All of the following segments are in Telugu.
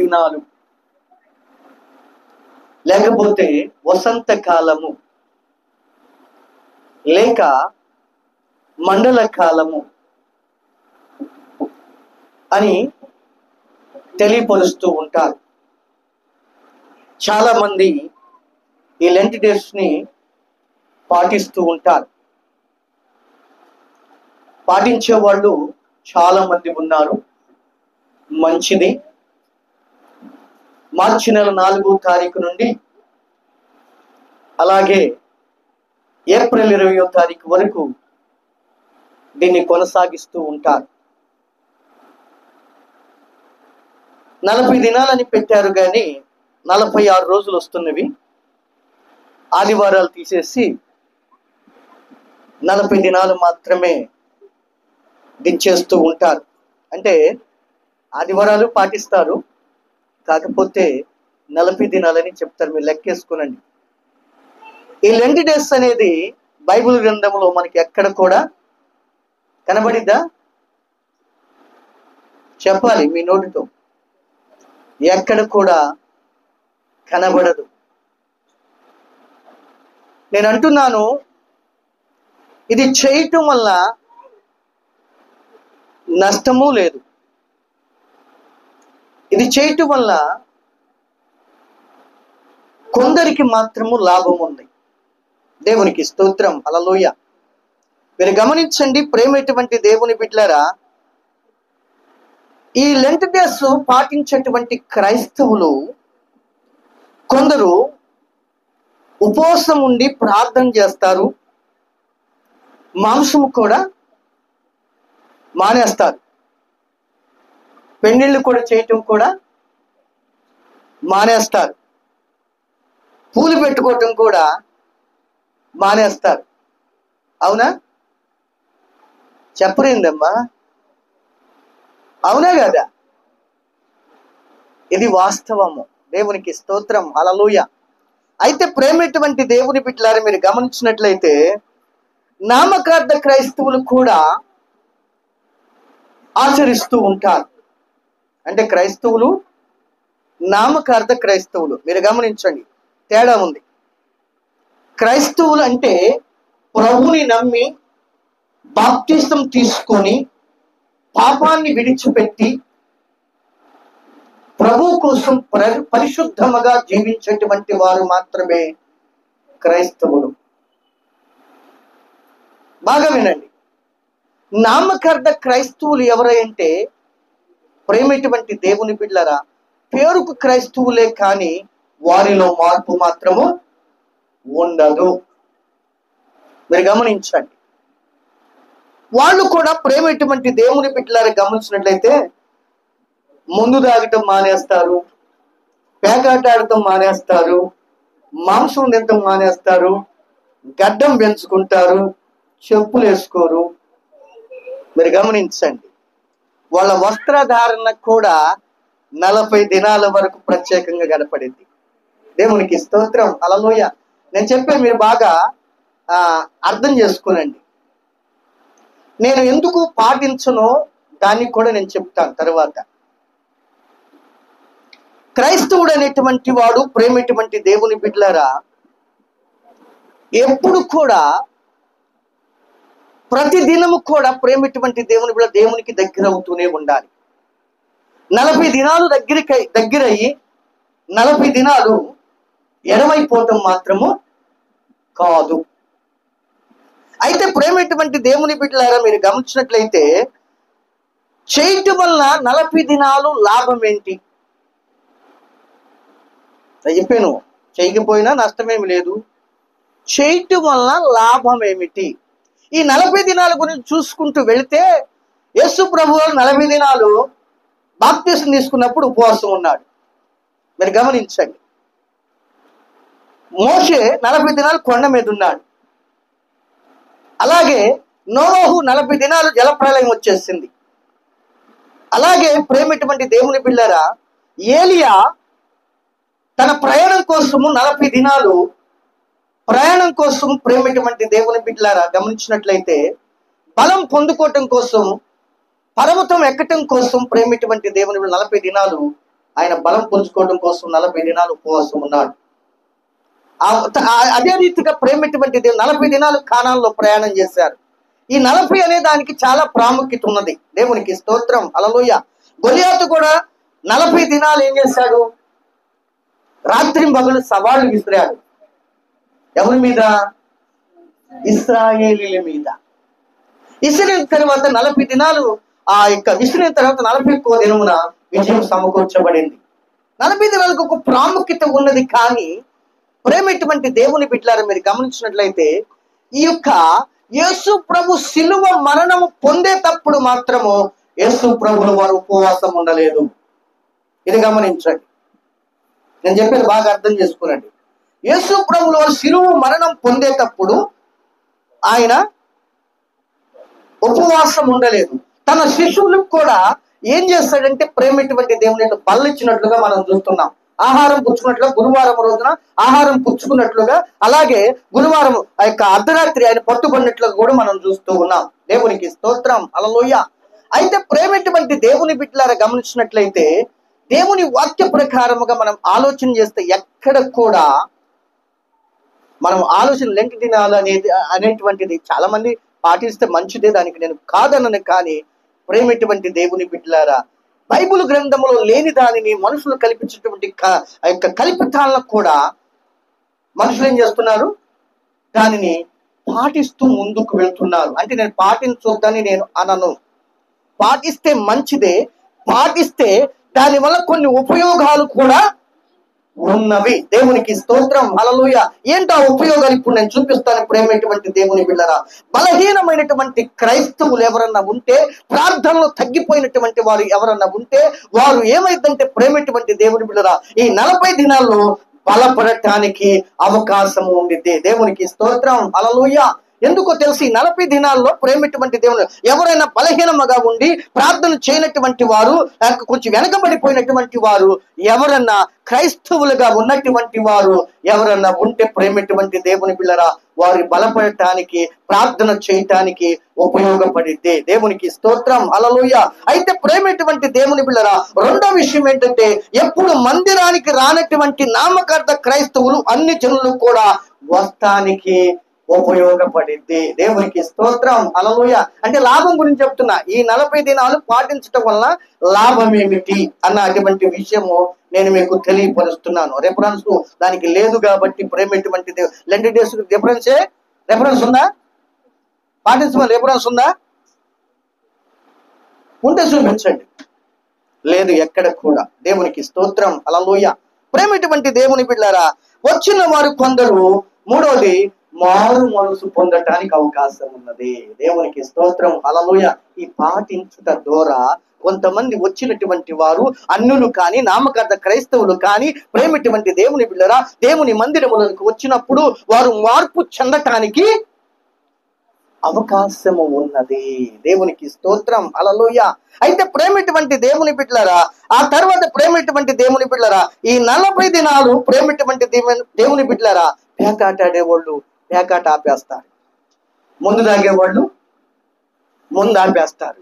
దినాలు, లేకపోతే వసంత కాలము, లేక మండల కాలము అని తెలియపరుస్తూ ఉంటారు. చాలా మంది ఈ లెంట్ డేస్ ని పాటిస్తూ ఉంటారు. పాటించే వాళ్ళు చాలా మంది ఉన్నారు. మంచిది. మార్చి నెల 4వ తారీఖు నుండి అలాగే ఏప్రిల్ 20వ తారీఖు వరకు దీన్ని కొనసాగిస్తూ ఉంటారు. 40 దినాలని పెట్టారు, కానీ 46 రోజులు వస్తున్నవి. ఆదివారాలు తీసేసి 40 దినాలు మాత్రమే దించేస్తూ ఉంటారు. అంటే ఆదివారాలు పాటిస్తారు, కాకపోతే 40 దినాలని చెప్తారు. మీరు లెక్కేసుకునండి. ఈ లెంట్ డేస్ అనేది బైబిల్ గ్రంథంలో మనకి ఎక్కడ కూడా కనబడిద్దా? చెప్పాలి మీ నోటితో. ఎక్కడ కూడా కనబడదు. నేను అంటున్నాను, ఇది చేయటం వల్ల నష్టము లేదు. ఇది చేయటం వల్ల కొందరికి మాత్రము లాభం ఉంది. దేవునికి స్తోత్రం. హల్లెలూయా. మీరు గమనించండి, ప్రేమటువంటి దేవుని బిడ్డలారా, ఈ లెంట్ డేస్ పాటించేటువంటి క్రైస్తవులు కొందరు ఉపవాసం ఉండి ప్రార్థన చేస్తారు, మాంసము కూడా మానేస్తారు, పెళ్లిళ్ళు కూడా చేయటం కూడా మానేస్తారు, పూలు పెట్టుకోవటం కూడా మానేస్తారు. అవునా? చెప్పరేందమ్మా? అవునా కదా? ఇది వాస్తవము. దేవునికి స్తోత్రం. హల్లెలూయా. అయితే ప్రేమటువంటి దేవుని బిడ్డలారా, మీరు గమనించినట్లయితే నామకార్థ క్రైస్తవులు కూడా ఆచరిస్తూ ఉంటారు. అంటే క్రైస్తవులు, నామకార్థ క్రైస్తవులు, మీరు గమనించండి, తేడా ఉంది. క్రైస్తవులు అంటే ప్రభుని నమ్మి బాప్తిసం తీసుకొని పాపాన్ని విడిచిపెట్టి ప్రభు కోసం పరిశుద్ధముగా జీవించేటువంటి వారు మాత్రమే క్రైస్తవులు. బాగా వినండి. నామకార్థ క్రైస్తవులు ఎవరంటే ప్రేమటువంటి దేవుని బిడ్డలారా, పేరుకు క్రైస్తవులే, కానీ వారిలో మార్పు మాత్రము ఉండదు. మీరు గమనించండి. వాళ్ళు కూడా ప్రేమటువంటి దేవుని బిడ్డలారా గమనించినట్లయితే ముందు తాగటం మానేస్తారు, పేకాట ఆడటం మానేస్తారు, మాంసం తినటం మానేస్తారు, గడ్డం పెంచుకుంటారు, చెప్పులు వేసుకోరు. మీరు గమనించండి. వాళ్ళ వస్త్రధారణ కూడా 40 దినాల వరకు ప్రత్యేకంగా కనపడింది. దేవునికి స్తోత్రం. హల్లెలూయా. నేను చెప్పే మీరు బాగా అర్థం చేసుకోనండి. నేను ఎందుకు పాటించనో దాన్ని కూడా నేను చెప్తాను తర్వాత. క్రైస్తవుడు అనేటువంటి వాడు, ప్రేమటువంటి దేవుని బిడ్డలారా, ఎప్పుడు కూడా ప్రతి దినము కూడా ప్రేమటువంటి దేవుని బిడ్డ దేవునికి దగ్గర అవుతూనే ఉండాలి. 40 దినాలు దగ్గరయ్యి 40 దినాలు ఎడమైపోవటం మాత్రము కాదు. అయితే ప్రేమటువంటి దేవుని బిడ్డలారా, మీరు గమనించినట్లయితే చేయటం వల్ల 40 దినాలు లాభం ఏంటి? చెప్పాను, చేయకపోయినా నష్టమేమి లేదు. చేయటం వల్ల లాభం ఏమిటి? ఈ 40 దినాల గురించి చూసుకుంటూ వెళితే, యేసు ప్రభువు 40 దినాలు బాప్తిసం తీసుకున్నప్పుడు ఉపవాసం ఉన్నాడు. మీరు గమనించండి. మోషే 40 దినాలు కొండ మీద ఉన్నాడు. అలాగే నోవహు 40 దినాలు జలప్రళయం వచ్చేసింది. అలాగే ప్రేమటువంటి దేవుని బిడ్డలారా, ఏలియా తన ప్రయాణం కోసము 40 దినాలు ప్రయాణం కోసం ప్రేమటువంటి దేవుని బిడ్డలారా గమనించినట్లయితే బలం పొందుకోవటం కోసం, పర్వతం ఎక్కటం కోసం ప్రేమటువంటి దేవుని 40 దినాలు ఆయన బలం పుంజుకోవడం కోసం 40 దినాలు ఉపవాసం ఉన్నాడు. అదే రీతిగా ప్రేమటువంటి దేవుడు 40 దినాలు కానాల్లో ప్రయాణం చేశారు. ఈ 40 అనే దానికి చాలా ప్రాముఖ్యత ఉన్నది. దేవునికి స్తోత్రం, హల్లెలూయా. గొలియాతు కూడా 40 దినాలు ఏం చేశాడు? రాత్రింబగలు సవాళ్ళు విసిరాడు. ఎవరి మీద? ఇశ్రాయేలీల మీద. విసిరిన తర్వాత 40 దినాలు ఆ యొక్క విసిరిన తర్వాత 41వ దినమున విజయం సమకూర్చబడింది. 40 దినాలకు ఒక ప్రాముఖ్యత ఉన్నది. కానీ ప్రేమటువంటి దేవుని బిడ్డలారా, మీరు గమనించినట్లయితే ఈ యొక్క యేసు ప్రభు శిలువ మరణము పొందేటప్పుడు మాత్రము యేసు ప్రభుల వారు ఉపవాసం ఉండలేదు. ఇది గమనించండి, నేను చెప్పేది బాగా అర్థం చేసుకునండి. యేసు ప్రభుల వారు శిలువ మరణం పొందేటప్పుడు ఆయన ఉపవాసం ఉండలేదు. తన శిష్యులకు కూడా ఏం చేస్తాడంటే ప్రేమటువంటి దేవుని బల్లిచ్చినట్లుగా మనం చూస్తున్నాం. ఆహారం పుచ్చుకున్నట్లుగా గురువారం రోజున ఆహారం పుచ్చుకున్నట్లుగా, అలాగే గురువారం ఆ యొక్క అర్ధరాత్రి ఆయన పట్టుబడినట్లుగా కూడా మనం చూస్తూ ఉన్నాం. దేవునికి స్తోత్రం, హల్లెలూయా. అయితే ప్రేమటువంటి దేవుని బిడ్డలారా, గమనించినట్లయితే దేవుని వాక్య ప్రకారముగా మనం ఆలోచన చేస్తే ఎక్కడ కూడా మనం ఆలోచన లెంటి దినాలు అనేటువంటిది చాలా మంది పాటిస్తే మంచిదే, దానికి నేను కాదనను. కానీ ప్రేమటువంటి దేవుని బిడ్డలారా, బైబిల్ గ్రంథంలో లేని దానిని మనుషులు కల్పించేటువంటి ఆ యొక్క కల్పితాలను కూడా మనుషులు ఏం చేస్తున్నారు? దానిని పాటిస్తూ ముందుకు వెళ్తున్నారు. అంటే నేను పాటించొద్దని నేను అనను, పాటిస్తే మంచిదే. పాటిస్తే దానివల్ల కొన్ని ఉపయోగాలు కూడా ఉన్నవి. దేవునికి స్తోత్రం, హల్లెలూయా. ఏంటో ఉపయోగాలు ఇప్పుడు నేను చూపిస్తాను. ప్రేమటువంటి దేవుని బిడ్డలారా, బలహీనమైనటువంటి క్రైస్తవులు ఎవరన్నా ఉంటే, ప్రార్థనలో తగ్గిపోయినటువంటి వారు ఎవరన్నా ఉంటే, వారు ఏమైందంటే ప్రేమటువంటి దేవుని బిడ్డలారా, ఈ 40 దినాల్లో బలపడటానికి అవకాశం ఉండిద్ది. దేవునికి స్తోత్రం, హల్లెలూయా. ఎందుకో తెలిసి 40 దినాల్లో ప్రేమటువంటి దేవుడు ఎవరైనా బలహీనముగా ఉండి ప్రార్థన చేయనటువంటి వారు, కొంచెం వెనకబడిపోయినటువంటి వారు ఎవరన్నా క్రైస్తవులుగా ఉన్నటువంటి వారు ఎవరన్నా ఉంటే ప్రేమటువంటి దేవుని బిడ్డలారా, వారి బలపడటానికి ప్రార్థన చేయటానికి ఉపయోగపడిద్ది. దేవునికి స్తోత్రం, హల్లెలూయా. అయితే ప్రేమటువంటి దేవుని బిడ్డలారా, రెండో విషయం ఏంటంటే ఎప్పుడు మందిరానికి రానటువంటి నామకార్థ క్రైస్తవులు అన్ని జనులు కూడా వస్తానికి ఉపయోగపడిద్ది. దేవునికి స్తోత్రం, హల్లెలూయా. అంటే లాభం గురించి చెప్తున్నా. ఈ 40 దినాలు పాటించడం వల్ల లాభం ఏమిటి అన్న అటువంటి విషయము నేను మీకు తెలియపరుస్తున్నాను. రెఫరెన్స్ దానికి లేదు కాబట్టి ప్రేమటువంటి లెండి డేస్ రెఫరెన్స్ ఉందా? పాటించమని రెఫరెన్స్ ఉందా? ఉంటే చూపించండి. లేదు, ఎక్కడ కూడా. దేవునికి స్తోత్రం, హల్లెలూయా. ప్రేమటువంటి దేవుని బిడ్డలారా, వచ్చిన వారు కొందరు మూడోది మారు మనసు పొందటానికి అవకాశం ఉన్నది. దేవునికి స్తోత్రం, హల్లెలూయా. ఈ పాటించుట ద్వారా కొంతమంది వచ్చినటువంటి వారు అన్యులు కానీ నామకార్థ క్రైస్తవులు కానీ ప్రేమటువంటి దేవుని బిడ్డలారా, దేవుని మందిరములకు వచ్చినప్పుడు వారు మార్పు చెందటానికి అవకాశము ఉన్నది. దేవునికి స్తోత్రం, హల్లెలూయా. అయితే ప్రేమటువంటి దేవుని బిడ్డలారా, ఆ తర్వాత ప్రేమటువంటి దేవుని బిడ్డలారా, ఈ 40 దినాలు ప్రేమటువంటి దేవుని బిడ్డలారా, పేకాట ఆడేవాళ్ళు పేకాట ఆపేస్తారు, ముందు తాగేవాళ్ళు ముందు ఆపేస్తారు.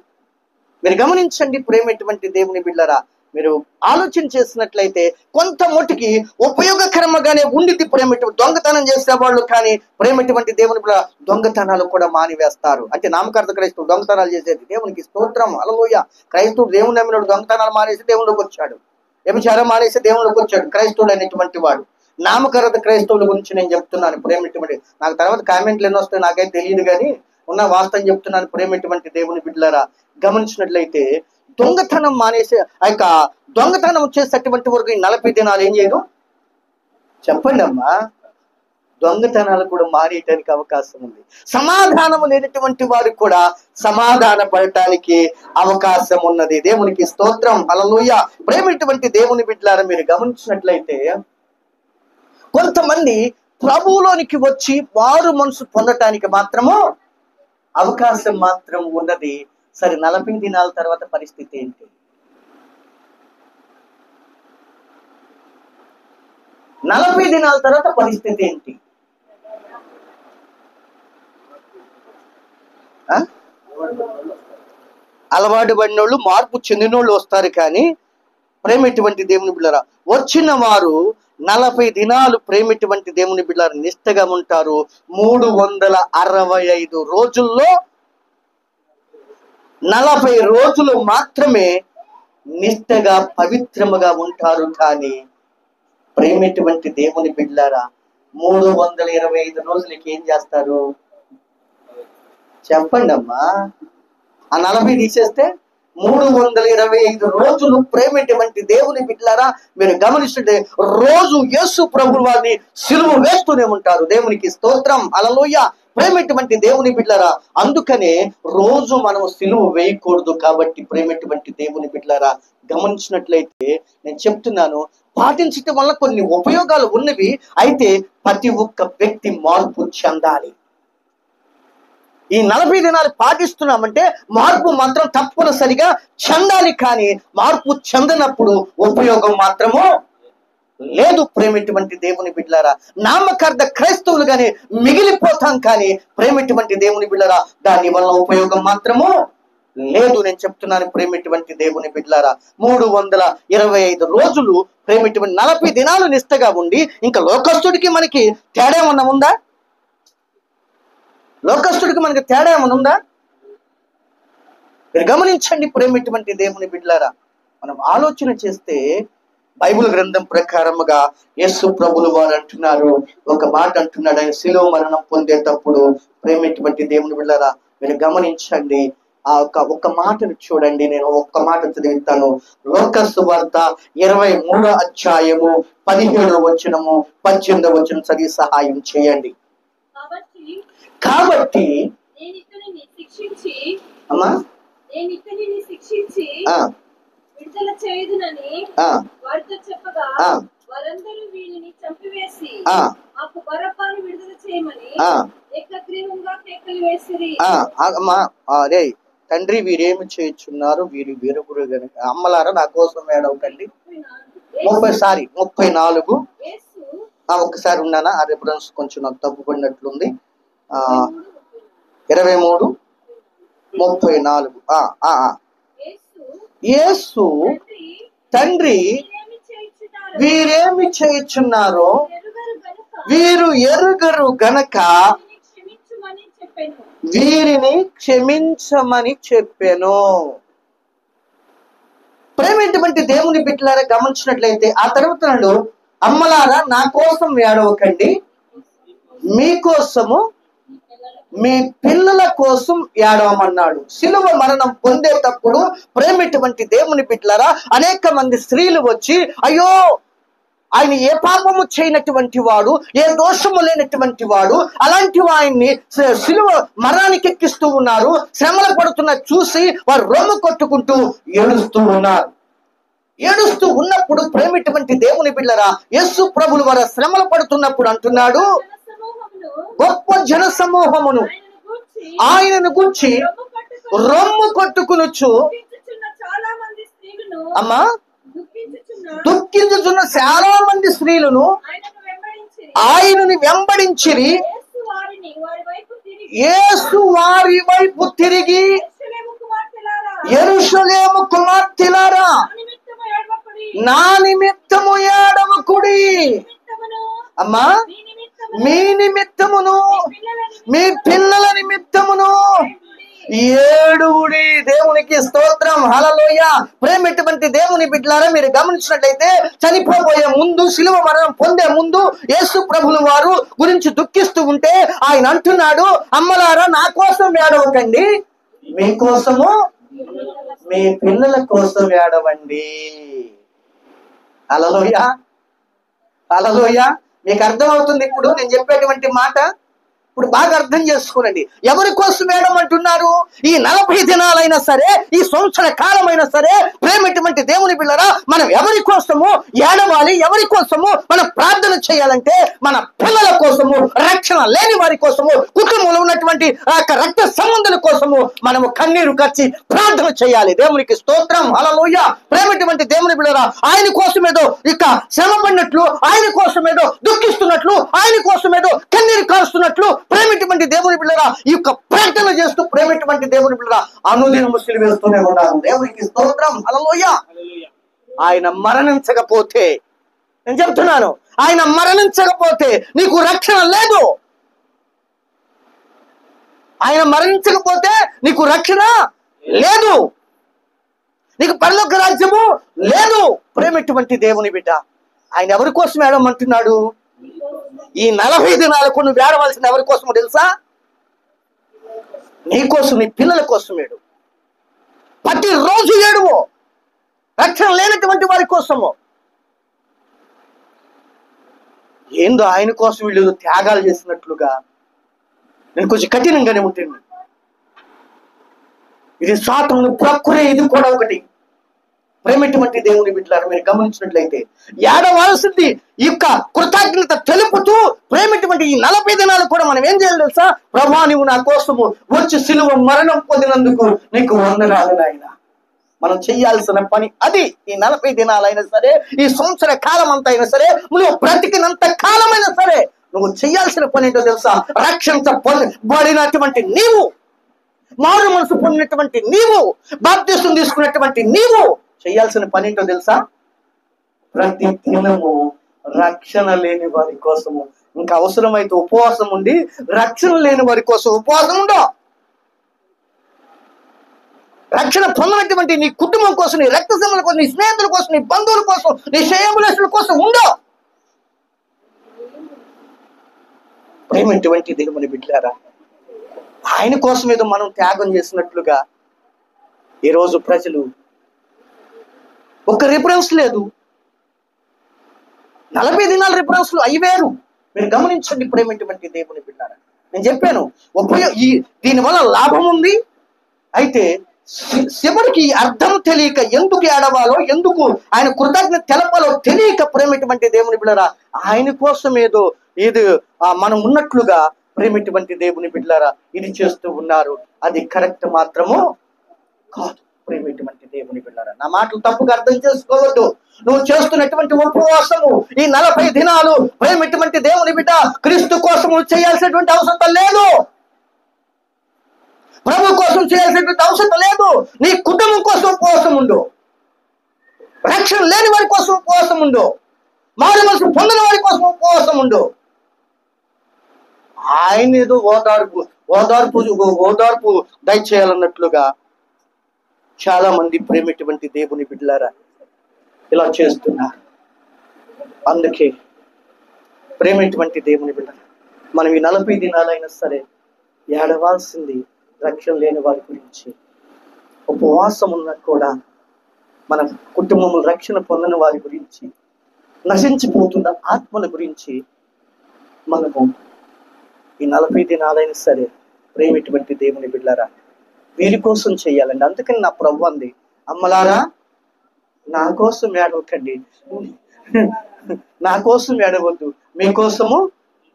మీరు గమనించండి ప్రేమటువంటి దేవుని బిడ్డలారా, మీరు ఆలోచన చేసినట్లయితే కొంత మటుకి ఉపయోగకరంగానే ఉండిద్ది. ప్రేమటువంటి దొంగతనం చేసేవాళ్ళు కానీ ప్రేమటువంటి దేవుని బిడ్డ దొంగతనాలు కూడా మానివేస్తారు. అంటే నామకార్థ క్రైస్తవుడు దొంగతనాలు చేసేది. దేవునికి స్తోత్రం, హల్లెలూయా. క్రైస్తవుడు దేవుని నమ్మినోడు దొంగతనాలు మానేసి దేవుళ్ళకి వచ్చాడు, వ్యభిచారం మానేసి దేవుళ్ళకి వచ్చాడు. క్రైస్తవుడు అనేటువంటి వాడు. నామకార్థ క్రైస్తవుల గురించి నేను చెప్తున్నాను. ప్రేమటువంటి నాకు తర్వాత కామెంట్లు ఎన్నో వస్తాయి నాకైతే తెలియదు, కానీ ఉన్న వాస్తవం చెప్తున్నాను. ప్రేమటువంటి దేవుని బిడ్డలారా, గమనించినట్లయితే దొంగతనం మానేసే ఆ యొక్క దొంగతనం చేసేటువంటి వరకు ఈ 40 దినాలు ఏం చేయదు? చెప్పండి అమ్మా. దొంగతనాలు కూడా మానేయటానికి అవకాశం ఉంది. సమాధానం లేనటువంటి వారికి కూడా సమాధాన పడటానికి అవకాశం ఉన్నది. దేవునికి స్తోత్రం, హల్లెలూయా. ప్రేమటువంటి దేవుని బిడ్డలారా, మీరు గమనించినట్లయితే కొంతమంది ప్రభువులోనికి వచ్చి వారు మనసు పొందటానికి మాత్రము అవకాశం మాత్రం ఉన్నది. సరే, 40 దినాల తర్వాత పరిస్థితి ఏంటి? 40 దినాల తర్వాత పరిస్థితి ఏంటి? అలవాటు పడినోళ్ళు మార్పు చెందినోళ్ళు వస్తారు, కానీ ప్రేమటువంటి దేవుని బిడ్డలారా, వచ్చిన వారు 40 దినాలు ప్రేమటువంటి దేవుని బిడ్డలారా నిష్టగా ఉంటారు. 365 రోజుల్లో 40 రోజులు మాత్రమే నిష్టగా పవిత్రముగా ఉంటారు. కానీ ప్రేమటువంటి దేవుని బిడ్డలారా 325 రోజులకి ఏం చేస్తారు చెప్పండి అమ్మా? ఆ 40 తీసేస్తే 325 రోజులు ప్రేమటువంటి దేవుని బిడ్డలారా మీరు గమనిస్తుంటే రోజు యేసు ప్రభు వారిని సిలువ వేస్తూనే ఉంటారు. దేవునికి స్తోత్రం, హల్లెలూయా. ప్రేమటువంటి దేవుని బిడ్డలారా, అందుకనే రోజు మనం సిలువ వేయకూడదు. కాబట్టి ప్రేమటువంటి దేవుని బిడ్డలారా గమనించినట్లయితే నేను చెప్తున్నాను, పాటించటం వల్ల కొన్ని ఉపయోగాలు ఉన్నవి. అయితే ప్రతి ఒక్క వ్యక్తి మార్పు చెందాలి. ఈ 40 దినాలు పాటిస్తున్నామంటే మార్పు మాత్రం తప్పనిసరిగా చెందాలి. కానీ మార్పు చెందనప్పుడు ఉపయోగం మాత్రము లేదు. ప్రేమటువంటి దేవుని బిడ్డలారా, నామకార్థ క్రైస్తవులుగానే మిగిలిపోతాం. కానీ ప్రేమటువంటి దేవుని బిడ్డలారా దాని వల్ల ఉపయోగం మాత్రము లేదు. నేను చెప్తున్నాను ప్రేమటువంటి దేవుని బిడ్డలారా, 325 రోజులు ప్రేమటువంటి 40 దినాలు నిష్టగా ఉండి ఇంకా లోకస్తుడికి మనకి తేడా ఏమన్నా ఉందా? లోకస్తుడికి మనకి తేడా ఏమన్నా ఉందా? మీరు గమనించండి ప్రేమటువంటి దేవుని బిడ్డలారా, మనం ఆలోచన చేస్తే బైబిల్ గ్రంథం ప్రకారముగా యేసు ప్రభులు వారు అంటున్నారు, ఒక మాట అంటున్నాడు. ఆయన శిలువ మరణం పొందేటప్పుడు ప్రేమటువంటి దేవుని బిడ్డలారా మీరు గమనించండి. ఆ ఒక్క మాటను చూడండి. నేను ఒక్క మాట చదివిస్తాను. లోక సువార్త 23వ అధ్యాయము 17వ వచనము 18వ వచనం చదివి సహాయం చేయండి. కాబట్టి అమ్మా విడుదల చేయుదునని వారితో చెప్పగా వారందరూ వీరిని చంపివేసి మాకు బరబ్బను విడుదల చేయమని ఏకగ్రీవంగా కేకలు వేసిరి. అరే తండ్రి, వీరేమి చేయుచున్నారు? వీరు వీరుగురు గనుక అమ్మలారా నా కోసం ఏడవకండి. 34 ఒక్కసారి ఉన్నానా? ఆ రిఫరెన్స్ కొంచెం నాకు తప్పుపడినట్లుంది. 23:34. యేసు తండ్రి వీరేమి చేయుచున్నారో వీరు ఎరుగరు గనక వీరిని క్షమించమని చెప్పాను. ప్రేమటువంటి దేవుని బిడ్డలారా గమనించినట్లయితే ఆ తర్వాత నాడు, అమ్మలారా నా కోసం ఏడవకండి, మీకోసము మీ పిల్లల కోసం ఏడవమన్నాడు. శిలువ మరణం పొందేటప్పుడు ప్రేమటువంటి దేవుని బిడ్డలారా అనేక మంది స్త్రీలు వచ్చి, అయ్యో ఆయన ఏ పాపము చేయనటువంటి వాడు, ఏ దోషము లేనటువంటి వాడు, అలాంటి ఆయన్ని శిలువ మరణానికి ఎక్కిస్తూ ఉన్నారు, శ్రమలు పడుతున్న చూసి వారు రొమ్ము కొట్టుకుంటూ ఏడుస్తూ ఉన్నారు. ఏడుస్తూ ఉన్నప్పుడు ప్రేమటువంటి దేవుని బిడ్డలారా యేసు ప్రభులు వారు శ్రమలు పడుతున్నప్పుడు అంటున్నాడు, గొప్ప జన సమూహమును ఆయనను గురించి రొమ్ము కొట్టుకునుచు అమ్మా దుఃఖించుచున్న చాలా మంది స్త్రీలను ఆయనని వెంబడించిరి. యేసు వారి వైపు తిరిగి, యెరూషలేము కుమార్తెలారా నా నిమిత్తము ఏడవకుడి, అమ్మా మీ నిమిత్తమును మీ పిల్లల నిమిత్తమును ఏడుగుడి. దేవునికి స్తోత్రం, హల్లెలూయా. ప్రేమటువంటి దేవుని బిడ్డలారా మీరు గమనించినట్లయితే చనిపోబోయే ముందు, శిలువ మరణం పొందే ముందు యేసు ప్రభులు వారు గురించి దుఃఖిస్తూ ఉంటే ఆయన అంటున్నాడు, అమ్మలారా నా కోసం ఏడవకండి, మీకోసము మీ పిల్లల కోసం ఏడవండి. హల్లెలూయా, హల్లెలూయా. మీకు అర్థమవుతుంది ఇప్పుడు నేను చెప్పేటువంటి మాట? ఇప్పుడు బాగా అర్థం చేసుకోనండి. ఎవరి కోసం ఏడమంటున్నారు? ఈ 40 దినాలైనా సరే, ఈ సంవత్సర కాలమైనా సరే ప్రేమటువంటి దేవుని బిడ్డలారా మనం ఎవరి కోసము ఏడవాలి, ఎవరి కోసము మనం ప్రార్థన చేయాలంటే మన పిల్లల కోసము, రక్షణ లేని వారి కోసము, కుటుంబంలో ఉన్నటువంటి రక్త సంబంధుల కోసము మనము కన్నీరు కార్చి ప్రార్థన చేయాలి. దేవునికి స్తోత్రం, హల్లెలూయా. ప్రేమటువంటి దేవుని బిడ్డలారా ఆయన కోసం ఏదో ఇక శ్రమ పడినట్లు, ఆయన కోసం ఏదో దుఃఖిస్తున్నట్లు, ఆయన కోసం ఏదో కన్నీరు కారుస్తున్నట్లు ప్రేమటువంటి దేవుని బిడ్డలారా ఈ యొక్క ప్రార్థన చేస్తూ ప్రేమటువంటి దేవుని బిడ్డలారా అనుదినము సిలువ వేస్తూనే ఉన్నారు. దేవునికి స్తోత్రం, హల్లెలూయా. ఆయన మరణించకపోతే, నేను చెప్తున్నాను, ఆయన మరణించకపోతే నీకు రక్షణ లేదు. ఆయన మరణించకపోతే నీకు రక్షణ లేదు, నీకు పరలోక రాజ్యము లేదు. ప్రేమటువంటి దేవుని బిడ్డ, ఆయన ఎవరి కోసం ఏడమంటున్నాడు? ఈ 40 దినాలకు నువ్వు ఏడవలసిన ఎవరి కోసమో తెలుసా? నీ కోసం, నీ పిల్లల కోసం ఏడు. ప్రతిరోజు ఏడువో, రక్షణ లేనటువంటి వారి కోసము. ఏందో ఆయన కోసం వీళ్ళు త్యాగాలు చేసినట్లుగా నేను కొంచెం కఠినంగానే ఉంటుంది. ఇది సాతాను ప్రకృతి, ఇది కూడా ఒకటి. ప్రేమటువంటి దేవుని బిడ్డలారా, మీరు గమనించినట్లయితే ఏడవలసింది ఈ యొక్క కృతజ్ఞత తెలుపుతూ ప్రేమటువంటి ఈ 40 దినాలు కూడా మనం ఏం చేయాలి తెలుసా? ప్రభువా, నీవు నా కోసము వచ్చి సిలువ మరణం పొందినందుకు నీకు వందనాలు నాయనా. మనం చెయ్యాల్సిన పని అది. ఈ 40 దినాలైనా సరే, ఈ సంవత్సర కాలం అంతా అయినా సరే, నువ్వు బ్రతికినంత కాలమైనా సరే నువ్వు చెయ్యాల్సిన పని ఏంటో తెలుసా? రక్షించబడినటువంటి నీవు, మారు మనసు పొందినటువంటి నీవు, బాప్తిసం తీసుకున్నటువంటి నీవు చేయాల్సిన పని ఏంటో తెలుసా? ప్రతి దినము రక్షణ లేని వారి కోసము, ఇంకా అవసరమైతే ఉపవాసం ఉండి రక్షణ లేని వారి కోసం ఉపవాసం ఉండో. రక్షణ పొందినటువంటి నీ కుటుంబం కోసం, నీ రక్త సంబంధుల కోసం, నీ స్నేహితుల కోసం, నీ బంధువుల కోసం, నీ శ్రేయోభిలాషుల కోసం ఉండో. ప్రేమటువంటి దేవుని బిడ్డలారా, ఆయన కోసం ఏదో మనం త్యాగం చేసినట్లుగా ఈరోజు ప్రజలు ఒక్క రిఫరెన్స్ లేదు. 40 దినాల రిఫరెన్స్లు అవి వేరు. మీరు గమనించండి ప్రేమటువంటి దేవుని బిడ్డలారా, నేను చెప్పాను దీనివల్ల లాభం ఉంది. అయితే చివరికి అర్థం తెలియక, ఎందుకు ఏడవాలో, ఎందుకు ఆయన కృతజ్ఞత తెలపాలో తెలియక ప్రేమటువంటి దేవుని బిడ్డలారా, ఆయన కోసం ఏదో ఇది మనం ఉన్నట్లుగా ప్రేమటువంటి దేవుని బిడ్డలారా ఇది చేస్తూ ఉన్నారు. అది కరెక్ట్ మాత్రము కాదు. ప్రేమటువంటి దేవుని బిడ్డలారా, నా మాటలు తప్పుగా అర్థం చేసుకోవద్దు. నువ్వు చేస్తున్నటువంటి ఉపవాసము ఈ 40 దినాలు ప్రేమటువంటి దేవుని బిడ్డ క్రీస్తు కోసం చేయాల్సినటువంటి అవసరం లేదు. ప్రభు కోసం చేయాల్సినటువంటి అవసరం లేదు. నీ కుటుంబం కోసం ఉపవాసం ఉండు, రక్షణ లేని వారి కోసం ఉపవాసం ఉండు, మారు మనసు పొందిన వారి కోసం ఉపవాసం ఉండు. ఆయన ఏదో ఓదార్పు దయచేయాలన్నట్లుగా చాలా మంది ప్రేమటువంటి దేవుని బిడ్డలారా ఇలా చేస్తున్నారు. అందుకే ప్రేమటువంటి దేవుని బిడ్డ, మనం ఈ 40 దినాలైనా సరే ఏడవాల్సింది రక్షణ లేని వారి గురించి. ఉపవాసం ఉన్నా కూడా మన కుటుంబం రక్షణ పొందిన వారి గురించి, నశించిపోతున్న ఆత్మల గురించి మనము ఈ 40 దినాలైనా సరే ప్రేమటువంటి దేవుని బిడ్డలారా వీరి కోసం చెయ్యాలండి. అందుకని నా ప్రభు అంది, అమ్మలారా నా కోసం ఏడవకండి, నా కోసం ఏడవద్దు, మీకోసము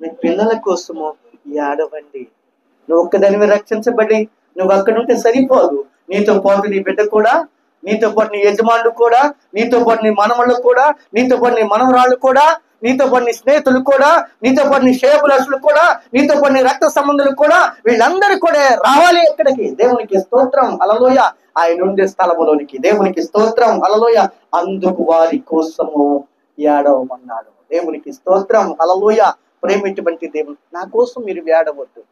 మీ పిల్లల కోసము ఏడవండి. నువ్వు ఒక్కదానివి రక్షించబడి నువ్వు అక్కడ ఉంటే సరిపోదు. నీతో పాటు నీ బిడ్డ కూడా, నీతో పాటు నీ యజమానుడు కూడా, నీతో పాటు నీ మనవళ్ళు కూడా, నీతో పాటు నీ మనవరాళ్ళు కూడా, నీతో పాటు నీ స్నేహితులు కూడా, నీతో పాటు నీ శ్రేయోభిలాషులు కూడా, నీతో పాటు నీ రక్త సంబంధులు కూడా, వీళ్ళందరూ కూడా రావాలి ఎక్కడికి? దేవునికి స్తోత్రం, హల్లెలూయా. ఆయన ఉండే స్థలములోనికి. దేవునికి స్తోత్రం, హల్లెలూయా. అందుకు వారి కోసము ఏడవమన్నాడు. దేవునికి స్తోత్రం, హల్లెలూయా. ప్రేమటువంటి దేవుడు, నా కోసం మీరు ఏడవద్దు.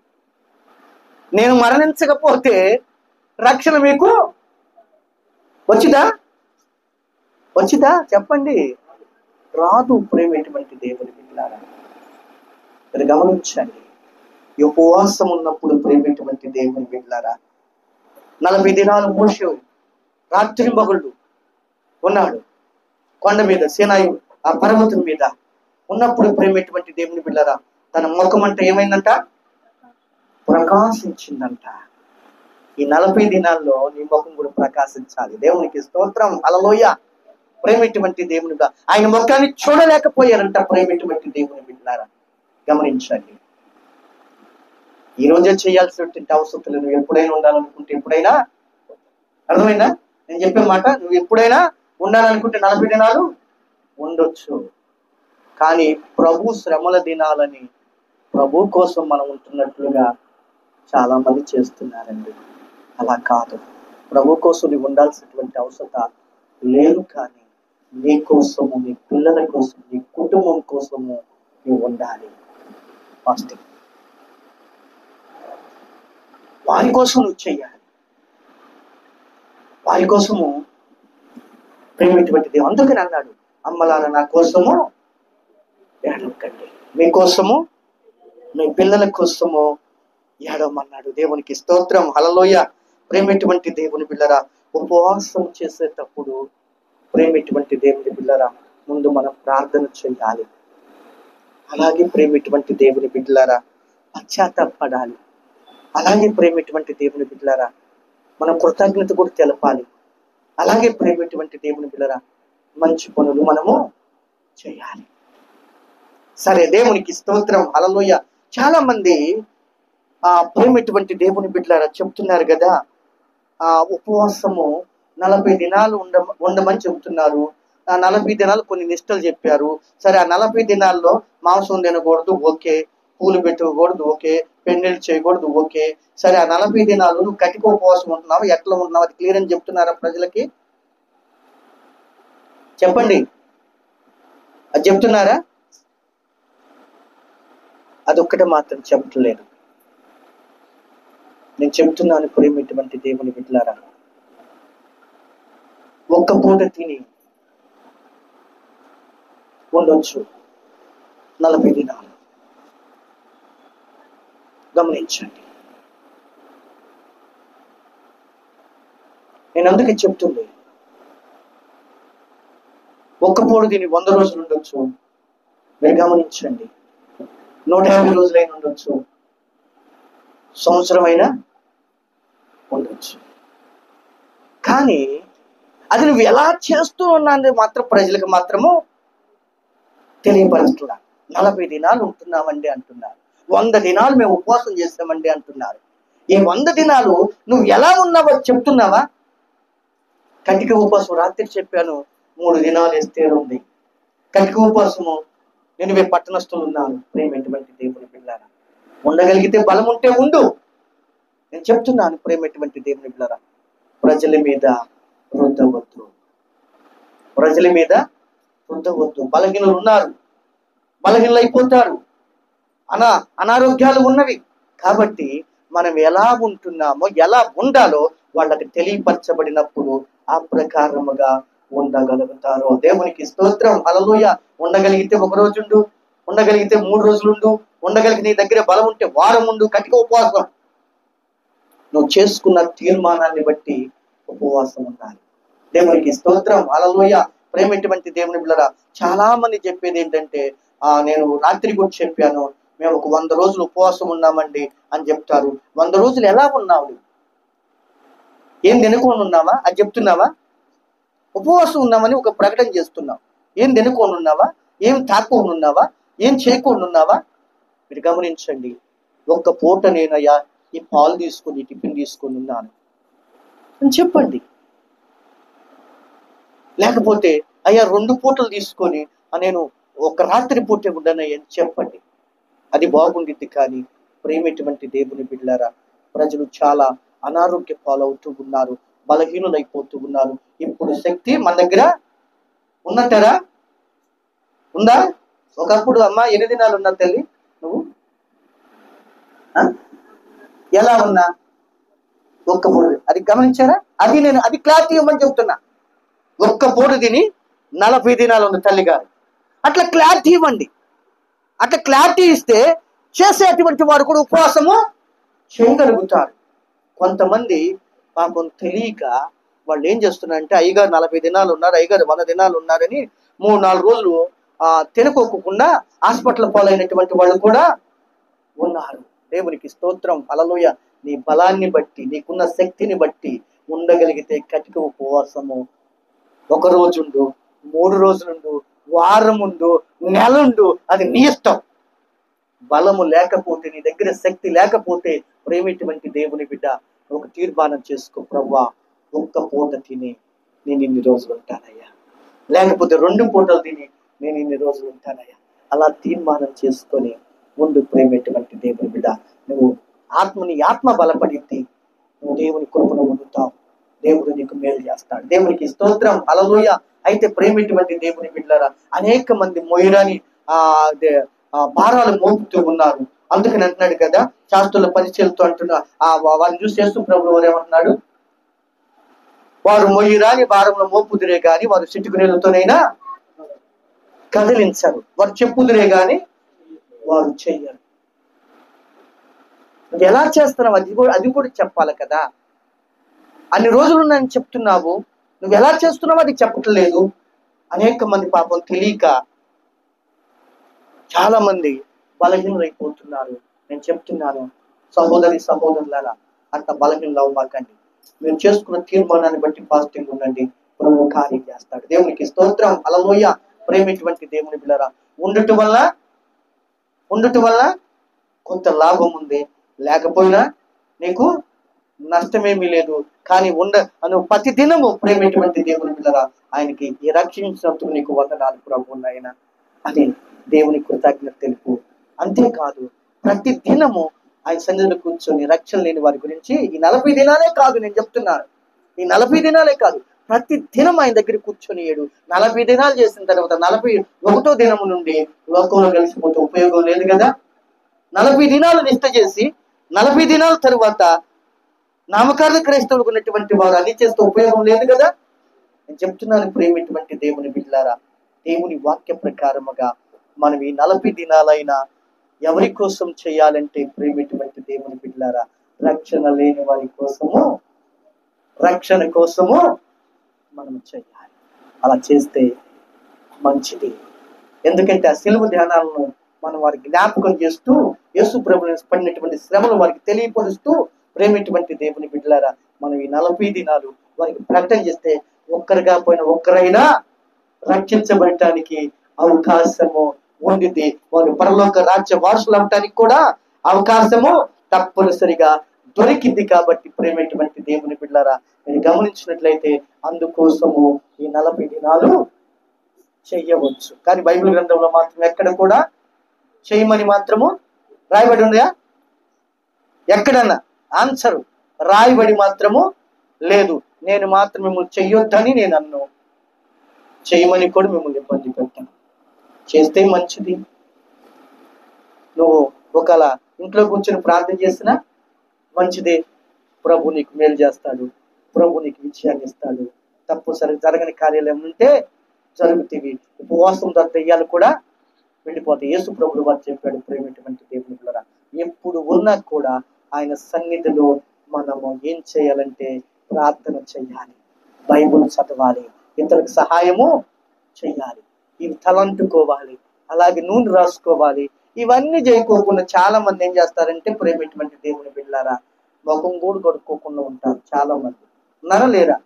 నేను మరణించకపోతే రక్షణ మీకు వచ్చిదా చెప్పండి? రాదు. ప్రేమటువంటి దేవుని బిడ్డలారా మీరు గమనించండి. ఈ ఉపవాసం ఉన్నప్పుడు ప్రేమటువంటి దేవుని బిడ్డలారా 40 దినాలు మోషే రాత్రి మగుళ్ళు ఉన్నాడు కొండ మీద, సీనాయి ఆ పర్వతం మీద ఉన్నప్పుడు ప్రేమటువంటి దేవుని బిడ్డలారా తన ముఖం అంటే ఏమైందంట? ప్రకాశించిందంట. ఈ 40 దినాల్లో నీ ముఖం కూడా ప్రకాశించాలి. దేవునికి స్తోత్రం, హల్లెలూయా. ప్రేమటువంటి దేవునిగా ఆయన ముఖాన్ని చూడలేకపోయారంట ప్రేమటువంటి దేవుని బిడ్డలారా. గమనించండి. ఈ రోజే చేయాల్సినటువంటి అవసరం నువ్వు ఎప్పుడైనా ఉండాలనుకుంటే ఎప్పుడైనా, అర్థమైందా నేను చెప్పే మాట? నువ్వు ఎప్పుడైనా ఉండాలనుకుంటే 40 దినాలు ఉండొచ్చు. కానీ ప్రభు శ్రమల దినాలని ప్రభు కోసం మనం ఉంటున్నట్లుగా చాలా మంది చేస్తున్నారండి. అలా కాదు. ప్రభు కోసం నువ్వు ఉండాల్సినటువంటి అవసరం లేదు. కానీ నీ కోసము, నీ పిల్లల కోసం, నీ కుటుంబం కోసము నువ్వు ఉండాలి. ఫాస్టింగ్ వారి కోసం నువ్వు చెయ్యాలి. వారి కోసము ప్రేమటువంటి దేవుడు అందుకని అన్నాడు, అమ్మలారా నా కోసము ఏడవకండి, మీకోసము మీ పిల్లల కోసము ఏడవమన్నాడు. దేవునికి స్తోత్రం, హల్లెలూయా. ప్రేమటువంటి దేవుని బిడ్డరా, ఉపవాసం చేసేటప్పుడు ప్రేమటువంటి దేవుని బిడ్డరా ముందు మనం ప్రార్థన చేయాలి. అలాగే ప్రేమటువంటి దేవుని బిడ్డలారా పశ్చాత్తాపడాలి. అలాగే ప్రేమటువంటి దేవుని బిడ్డలారా మనం కృతజ్ఞత కూడా తెలపాలి. అలాగే ప్రేమటువంటి దేవుని బిడ్డలారా మంచి పనులు మనము చేయాలి. సరే, దేవునికి స్తోత్రం, హల్లెలూయా. చాలా మంది ప్రేమటువంటి దేవుని బిడ్డలారా చెప్తున్నారు కదా, ఉపవాసము 40 దినాలు ఉండమని చెబుతున్నారు. 40 దినాలు కొన్ని నిష్టలు చెప్పారు. సరే, ఆ 40 దినాల్లో మాంసం తినకూడదు, ఓకే. పూలు పెట్టుకోకూడదు, ఓకే. పెన్నెలు చేయకూడదు, ఓకే. సరే, ఆ 40 దినాలు నువ్వు కటిక ఉపవాసం ఉంటున్నావు, ఎట్లా ఉంటున్నావు, అది క్లియర్ అని చెప్తున్నారా ప్రజలకి? చెప్పండి, అది చెప్తున్నారా? అదొక్కటే మాత్రం చెప్పట్లేదు. నేను చెప్తున్నాను, ప్రేమటువంటి దేవుని బిడ్డలారా, ఒక్క పూట తిని ఉండొచ్చు 40 దినాలు. గమనించండి. నేను అందుకే చెప్తుంది, ఒక్క పూట తిని 100 రోజులు ఉండొచ్చు. మీరు గమనించండి, 150 రోజులైనా ఉండొచ్చు, సంవత్సరమైనా ఉండొచ్చు. కానీ అది నువ్వు ఎలా చేస్తూ ఉన్నాను మాత్రం ప్రజలకు మాత్రము తెలియపరుస్తున్నా. 40 దినాలు ఉంటున్నామండి అంటున్నారు, 100 దినాలు మేము ఉపవాసం చేస్తామండి అంటున్నారు. ఈ 100 దినాలు నువ్వు ఎలా ఉన్నావో చెప్తున్నావా? కటిక ఉపవాసం రాత్రి చెప్పాను, 3 దినాలు ఎస్తేరు ఉంది. కటిక ఉపవాసము నినివే పట్టణస్థులు ఉన్నారు. ప్రేమటువంటి దేవుని బిడ్డలారా, ఉండగలిగితే బలం ఉంటే ఉండు. నేను చెప్తున్నాను, ప్రేమటువంటి దేవుని బిడ్డలారా, ప్రజల మీద రుద్దవద్దు, ప్రజల మీద రుద్దవద్దు. బలహీనులు ఉన్నారు, బలహీనులు అయిపోతారు, అనారోగ్యాలు ఉన్నవి. కాబట్టి మనం ఎలా ఉంటున్నామో, ఎలా ఉండాలో వాళ్ళకి తెలియపరచబడినప్పుడు ఆ ప్రకారముగా ఉండగలుగుతారు. దేవునికి స్తోత్రం, హల్లెలూయా. ఉండగలిగితే 1 రోజు ఉండు, ఉండగలిగితే 3 రోజులుండు, ఉండగలిగి నీ దగ్గర బలం ఉంటే వారం ఉండు. కటిక ఉపవాసం నువ్వు చేసుకున్న తీర్మానాన్ని బట్టి ఉపవాసం ఉండాలి. దేవునికి స్తోత్రం, హల్లెలూయా. ప్రేమటువంటి దేవుని బిడ్డలారా, చాలా మంది చెప్పేది ఏంటంటే, నేను రాత్రి కూడా చెప్పాను, మేము ఒక 100 రోజులు ఉపవాసం ఉన్నామండి అని చెప్తారు. 100 రోజులు ఎలా ఉన్నావు? ఏం తినకుండా ఉన్నావా అది చెప్తున్నావా? ఉపవాసం ఉన్నామని ఒక ప్రకటన చేస్తున్నావు. ఏం తినకుండా ఉన్నావా? ఏం తాకుండా ఉన్నావా? ఏం చేయకుండా ఉన్నావా? మీరు గమనించండి. ఒక్క పూట నేనయ్యా ఈ పాలు తీసుకొని టిఫిన్ తీసుకొని ఉన్నాను అని చెప్పండి. లేకపోతే అయ్యా 2 పూటలు తీసుకొని నేను ఒక రాత్రి పూటే ఉండనయ్యా అని చెప్పండి. అది బాగుండిద్ది. కానీ ప్రేమటువంటి దేవుని బిడ్డలారా, ప్రజలు చాలా అనారోగ్య పాలవుతూ ఉన్నారు, బలహీనులు అయిపోతూ ఉన్నారు. ఇప్పుడు శక్తి మన దగ్గర ఉన్నట్టరా? ఉందా? ఒకప్పుడు అమ్మ 8 దినాలు ఉన్నా తల్లి నువ్వు ఎలా ఉన్నా? ఒక్క పూట. అది గమనించారా? అది క్లారిటీ ఇవ్వమని చెబుతున్నా. ఒక్క పూట తిని 40 దినాలు ఉంది తల్లి గారు. అట్లా క్లారిటీ ఇవ్వండి. అట్లా క్లారిటీ ఇస్తే చేసేటువంటి వారు కూడా ఉపవాసము చేయగలుగుతారు. కొంతమంది పాపం తెలియక వాళ్ళు ఏం చేస్తున్నారంటే, అయ్యగారు 40 దినాలు ఉన్నారు, అయ్యగారు 100 దినాలు ఉన్నారని 3-4 రోజులు తినకోకుండా హాస్పిటల్ పాలైనటువంటి వాళ్ళు కూడా ఉన్నారు. దేవునికి స్తోత్రం, హల్లెలూయా. నీ బలాన్ని బట్టి, నీకున్న శక్తిని బట్టి ఉండగలిగితే కటిక ఉపవాసము 1 రోజుండు, 3 రోజులుండు, వారం ఉండు, నెలుండు, అది నీ ఇష్టం. బలము లేకపోతే, నీ దగ్గర శక్తి లేకపోతే, ప్రేమటువంటి దేవుని బిడ్డ ఒక తీర్మానం చేసుకో, ప్రభువా ఒక్క పూట తిని నేను ఇన్ని రోజులు ఉంటానయ్యా, లేకపోతే 2 పూటలు తిని నేను ఇన్ని రోజులు ఉంటానయ్యా. అలా తీర్మానం చేసుకొని ముందు ప్రేమటువంటి దేవుని బిడ్డ, నువ్వు నీ ఆత్మ బలపడిద్ది, నువ్వు దేవుని కృపను పొందుతావు. దేవుడు నీకు మేలు చేస్తాడు. దేవునికి స్తోత్రం, హల్లెలూయా. అయితే ప్రేమిటువంటి దేవుని బిడ్డలారా, అనేక మంది మొయ్యరాని భారాలు మోపుతూ ఉన్నారు. అందుకని అంటున్నాడు కదా, శాస్త్రుల పరిచయలతో అంటున్నా వారిని చూసి యేసు ప్రభువు వారు ఏమంటున్నాడు, వారు మొయ్యరాని భారంలో మోపుదురే గాని వారు చిటికు నీళ్ళతోనైనా కదిలించరు, వారు చెప్పుదురే గాని వారు చెయ్యరు. నువ్వు ఎలా చేస్తున్నావు అది కూడా చెప్పాలి కదా. అన్ని రోజులు నేను చెప్తున్నావు, నువ్వు ఎలా చేస్తున్నావు అది చెప్పట్లేదు. అనేక మంది పాపం తెలియక చాలా మంది బలహీనులైపోతున్నారు. నేను చెప్తున్నాను, సహోదరులారా, అంత బలహీనలు అవ్వకండి. మీరు చేసుకున్న తీర్మానాన్ని బట్టి ఫాస్టింగ్ ఉండండి, ప్రభు కార్యం చేస్తాడు. దేవునికి స్తోత్రం, హల్లెలూయా. ప్రేమిటువంటి దేవుని బిడ్డలారా, ఉండటం వల్ల కొంత లాభం ఉంది, లేకపోయినా నీకు నష్టమేమీ లేదు. కానీ ప్రతి దినము ప్రేమిటువంటి దేవుని బిడ్డలారా, ఆయనకి ఈ రక్షించినందుకు నీకు వందనాలు ప్రభు నాయన అని దేవుని కృతజ్ఞత తెలుపు. అంతేకాదు, ప్రతి దినము ఆయన సన్నిధిలో కూర్చొని రక్షణ లేని వారి గురించి ఈ 40 దినాలే కాదు, నేను చెప్తున్నాను, ఈ 40 దినాలే కాదు, ప్రతి దినం ఆయన దగ్గర కూర్చొని 40 దినాలు చేసిన తర్వాత 41వ దినము నుండి లోకంలో కలిసిపోతే ఉపయోగం లేదు కదా. 40 దినాలు నిష్ఠ చేసి 40 దినాల తరువాత నామకార్థ క్రైస్తవులకు ఉన్నటువంటి వారు అన్ని చేస్తే ఉపయోగం లేదు కదా. నేను చెప్తున్నాను, ప్రేమిటువంటి దేవుని బిడ్డలారా, దేవుని వాక్య ప్రకారముగా మనం ఈ 40 దినాలైనా ఎవరి కోసం చేయాలంటే, ప్రేమిటువంటి దేవుని బిడ్డలారా, రక్షణ లేని వారి కోసము, రక్షణ కోసము మనం చేయాలి. అలా చేస్తే మంచిది. ఎందుకంటే ఆ సిలువ ధ్యానాలను మనం వారికి జ్ఞాపకం చేస్తూ, యేసు ప్రభువుని పడినటువంటి శ్రమలు వారికి తెలియపరుస్తూ, ప్రేమిటువంటి దేవుని బిడ్డలారా, మనం ఈ 40 దినాలు వారికి ప్రకటన చేస్తే ఒక్కరిగా పోయిన ఒక్కరైనా రక్షించబడటానికి అవకాశము ఉండిద్ది. వారు పరలోక రాజ్య వారసులు అవటానికి కూడా అవకాశము తప్పనిసరిగా దొరికింది. కాబట్టి ప్రేమిటువంటి దేవుని బిడ్డలారా, మీరు గమనించినట్లయితే అందుకోసము ఈ 40 దినాలు చెయ్యవచ్చు. కానీ బైబిల్ గ్రంథంలో మాత్రం ఎక్కడ కూడా చేయమని మాత్రము రాయబడి ఉందా? ఎక్కడన్నా ఆన్సర్ రాయబడి మాత్రము లేదు. నేను మాత్రం మిమ్మల్ని చెయ్యొద్దని నేను అన్ను, చేయమని కూడా మిమ్మల్ని ఇబ్బంది పెట్టాను. చేస్తే మంచిది. నువ్వు ఒకవేళ ఇంట్లో కూర్చొని ప్రార్థన చేసినా మంచిదే. ప్రభు నీకు మేలు చేస్తాడు, ప్రభు నీకు విజయాన్ని ఇస్తాడు. తప్పుసరి జరగని కార్యాలు ఏమంటే జరుగుతాయి. ఉపవాసం దయ్యాలు కూడా వెళ్ళిపోతాయి. యేసు ప్రభువు వారు చెప్పాడు, ప్రేమిటువంటి దేవుని బిడ్డలారా, ఎప్పుడు ఉన్నా కూడా ఆయన సన్నిధిలో మనము ఏం చేయాలంటే ప్రార్థన చేయాలి, బైబుల్ చదవాలి, ఇతరులకు సహాయము చేయాలి, ఇవి తలంటుకోవాలి, అలాగే నూనె రాసుకోవాలి. ఇవన్నీ చేయకోకుండా చాలా మంది ఏం చేస్తారంటే, ప్రేమిటువంటి దేవుని బిడ్డలారా, ముఖం కూడా కడుక్కోకుండా ఉంటారు. చాలా మంది ఉన్నారా లేరా?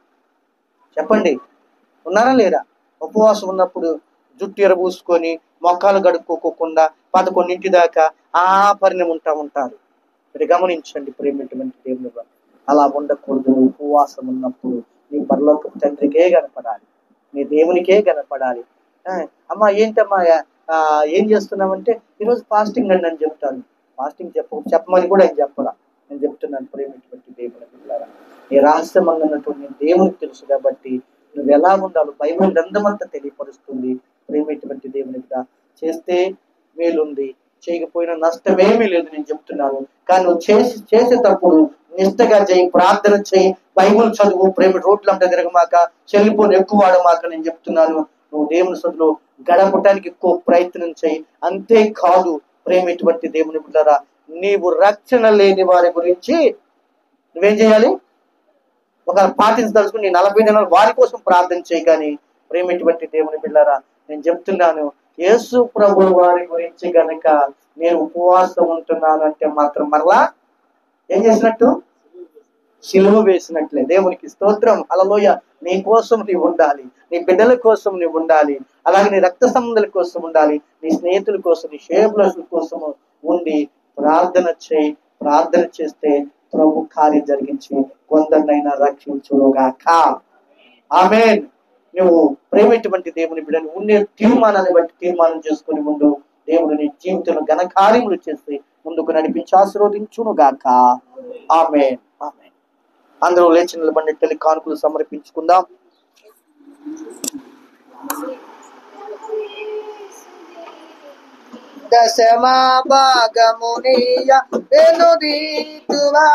చెప్పండి, ఉన్నారా లేరా? ఉపవాసం ఉన్నప్పుడు జుట్టు ఎరబూసుకొని మొక్కలు కడుక్కోకుండా 11 దాకా ఆ పరిణామం ఉంటారు. మీరు గమనించండి ప్రేమిటువంటి దేవుని బిడ్డ, అలా ఉండకూడదు. ఉపవాసం ఉన్నప్పుడు నీ పరలోక తండ్రికే కనపడాలి, నీ దేవునికే కనపడాలి. అమ్మా ఏంటమ్మా ఏం చేస్తున్నామంటే, ఈరోజు ఫాస్టింగ్ అండి అని చెప్తాను. ఫాస్టింగ్ చెప్పమని కూడా ఆయన చెప్పరా. నేను చెప్తున్నాను, ప్రేమిటువంటి దేవుని బిడ్డలారా, నీ రహస్యం అన్నటువంటి దేవునికి తెలుసు కాబట్టి నువ్వు ఎలా ఉండాలో బైబిల్ గ్రంథమంతా తెలియపరుస్తుంది. ప్రేమిటువంటి దేవుని బిడ్డ, చేస్తే మేలుంది, చేయకపోయినా నష్టమేమీ లేదు. నేను చెప్తున్నాను, కానీ నువ్వు చేసేటప్పుడు నిష్టగా చేయి, ప్రార్థన చేయి, బైబిల్ చదువు. ప్రేమ రోడ్లంటే తిరగమాక, చెల్లిపోను ఎక్కువ వాడమాక. నేను చెప్తున్నాను, నువ్వు దేవుని సదులో గడపటానికి ఎక్కువ ప్రయత్నం చేయి. అంతేకాదు ప్రేమిటువంటి దేవుని బిడ్డలారా, నీవు రక్షణ లేని వారి గురించి నువ్వేం చేయాలి? ఒక పాటించదలుచుకుని నీ 40 దినాలు వారి కోసం ప్రార్థన చేయి. కానీ ప్రేమిటువంటి దేవుని బిడ్డలారా, నేను చెప్తున్నాను, యేసు ప్రభు వారి గురించి గనక నేను ఉపవాసం ఉంటున్నాను అంటే మాత్రం మరలా ఏం చేసినట్టు? సిలువ వేసినట్లే. దేవునికి స్తోత్రం, హల్లెలూయా. నీ కోసం నీవు ఉండాలి, నీ బిడ్డల కోసం నీవు ఉండాలి, అలాగే నీ రక్త సంబంధుల కోసం ఉండాలి, నీ స్నేహితుల కోసం, నీ శ్రేయభిలాషుల కోసం ఉండి ప్రార్థన చేయి. ప్రార్థన చేస్తే ప్రభు కార్యం జరిగించి కొందరినైనా రక్షించుగాక. ఆమేన్. నువ్వు ప్రేమిటువంటి దేవుని బిడ్డను ఉండే తీర్మానాన్ని బట్టి తీర్మానం చేసుకుని ముందు దేవుడు నీ జీవితంలో ఘన కార్యములు చేసి ముందుకు నడిపించి ఆశీర్వదించును గాక. ఆమేన్. ఆమేన్. అందరూ లేచి నిలబడి తల్లి కానుకలు సమర్పించుకుందాం. దశమ భాగమునియ వెనుదీతువా